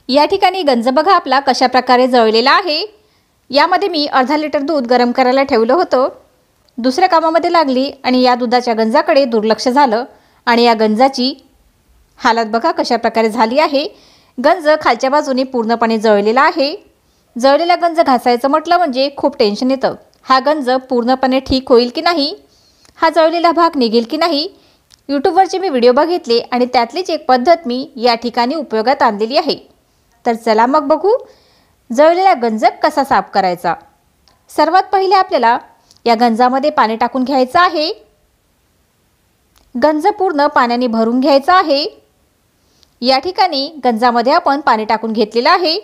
या ठिकाणी गंज बघा आपला कशा प्रकारे जळलेला आहे। यामध्ये मी अर्धा लिटर दूध गरम करायला ठेवलं होतं। दुसऱ्या कामामध्ये लागली आणि या दुधाच्या गंजाकडे दुर्लक्ष झालं आणि या गंजाची हालत बघा कशा प्रकारे झाली आहे। गंज खालच्या बाजूने पूर्णपणे जळलेला आहे। जळलेला गंज घासायचं म्हटलं म्हणजे खूप टेन्शन येतं। हा गंज पूर्णपणे ठीक होईल की नाही, हा जळलेला भाग निघेल की नाही, यूट्यूबवरचे मी व्हिडिओ बघितले आणि त्यातलीच एक पद्धत मी या ठिकाणी उपयोगात आणलेली आहे। तर चला मग बघू जळलेला गंज कसा साफ करायचा। सर्वात पहिले आपल्याला या गंजामध्ये पाणी टाकून घ्यायचं आहे। गंज पूर्ण पाण्याने भरून घ्यायचा आहे। या ठिकाणी गंजामध्ये आपण पाणी टाकून घेतलेलं आहे।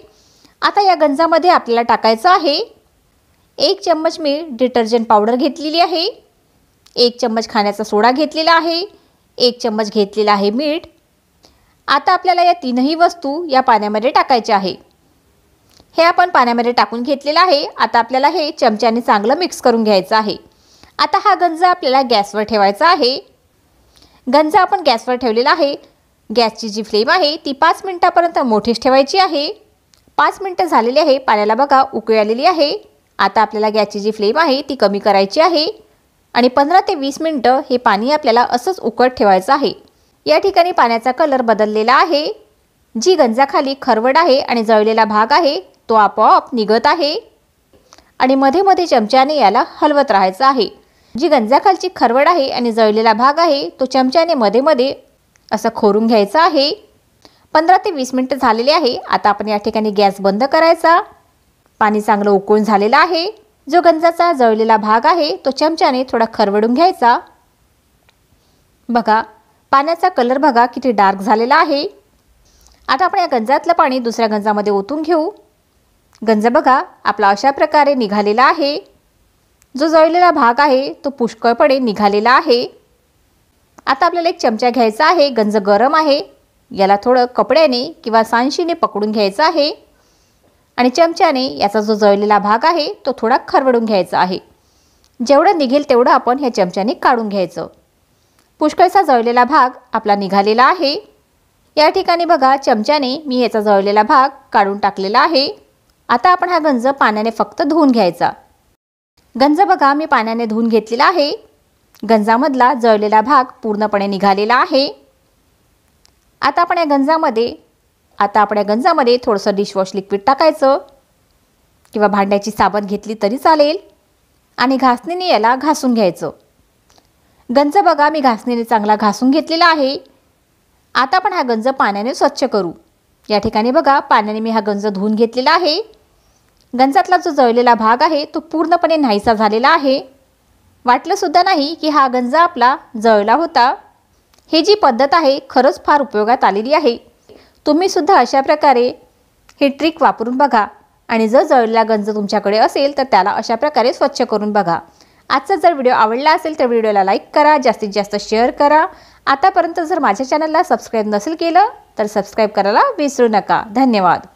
आता या गंजामध्ये आपल्याला टाकायचं आहे 1 चम्मच मी डिटर्जंट पावडर घेतलेली आहे, 1 चम्मच खाण्याचा सोडा घेतलेला आहे, 1 चम्मच घेतलेला आहे मीठ। आता आपल्याला या तीनही वस्तू या पाण्यामध्ये टाकायच्या आहे। हे आपण पाण्यामध्ये टाकून घेतलेलं आहे। आता आपल्याला हे चमच्याने चांगलं मिक्स करून घ्यायचं आहे। आता हा गंज आपल्याला गॅसवर ठेवायचा आहे। गंज आपण गॅसवर ठेवलेला आहे। गॅसची जी फ्लेम आहे ती 5 मिनिटापर्यंत मोठीच ठेवायची आहे। 5 मिनिटं झालेली आहे। पाण्याला बघा उकळी आलेली आहे। आता आपल्याला गॅसची जी फ्लेम आहे ती कमी करायची आहे आणि 15 ते 20 मिनिटं हे पाणी आपल्याला असंच उकळत ठेवायचं आहे। या ठिकाणी पाण्याचा कलर बदललेला आहे। जी गंजाखाली खरवड आहे आणि जळलेला भाग आहे तो आपोआप निघत आहे आणि मध्ये मध्ये चमच्याने याला हलवत राहायचं आहे। जी गंजाखालची खरवड आहे आणि जळलेला भाग आहे तो चमच्याने मध्ये मध्ये असं खोरून घ्यायचा आहे। 15 ते 20 मिनिटं झालेले आहे। आता आपण या ठिकाणी गॅस बंद करायचा। पाणी चांगलं उकळून झालेलं आहे। जो गंजाचा जळलेला भाग आहे तो चमच्याने थोडा खरवडून घ्यायचा। बघा पाण्याचा कलर बघा किती डार्क झालेला आहे। आता आपण या गंजातलं पाणी दुसऱ्या गंजामध्ये ओतून घेऊ। गंज बघा आपला अशा प्रकारे निघालेला आहे। जो जळलेला भाग आहे तो पुष्कळपणे निघालेला आहे। आता आपल्याला एक चमचा घ्यायचा आहे। गंज गरम आहे, याला थोडं कपड्याने किंवा सांशीने पकडून घ्यायचं आहे आणि चमच्याने याचा जो जळलेला भाग आहे तो थोडा खरवडून घ्यायचा आहे। जेवढं निघेल तेवढं आपण ह्या चमच्याने काढून घ्यायचं। पुष्कळसा जळलेला भाग आपला निघालेला आहे। या ठिकाणी बघा चमच्याने मी याचा जळलेला भाग काढून टाकलेला आहे। आता आपण हा गंज पाण्याने फक्त धुवून घ्यायचा। गंज बघा मी पाण्याने धुवून घेतलेला आहे। गंजामधला जळलेला भाग पूर्णपणे निघालेला आहे। आता आपण या गंजामध्ये थोडंसं डिशवॉश लिक्विड टाकायचं किंवा भांड्याची साबण घेतली तरी चालेल आणि घासणीने याला घासून घ्यायचं। गंज बघा मी घासणीने चांगला घासून घेतलेला आहे। आता आपण हा गंज पाण्याने स्वच्छ करू। या ठिकाणी बघा पाण्याने मी हा गंज धुवून घेतलेला आहे। गंजातला जो जळलेला भाग आहे तो पूर्णपणे नाहीसा झालेला आहे। वाटलं सुद्धा नाही की हा गंज आपला जळला होता। ही जी पद्धत आहे खरंच फार उपयोगात आलेली आहे। तुम्ही सुद्धा अशा प्रकारे ही ट्रिक वापरून बघा आणि जर जळलेला गंज तुमच्याकडे असेल तर त्याला अशा प्रकारे स्वच्छ करून बघा। आजचा जर व्हिडिओ आवडला असेल तर व्हिडिओला लाईक करा, जास्तीत जास्त शेअर करा। आतापर्यंत जर माझ्या चॅनलला सबस्क्राईब नसेल केलं तर सबस्क्राईब करायला विसरू नका। धन्यवाद।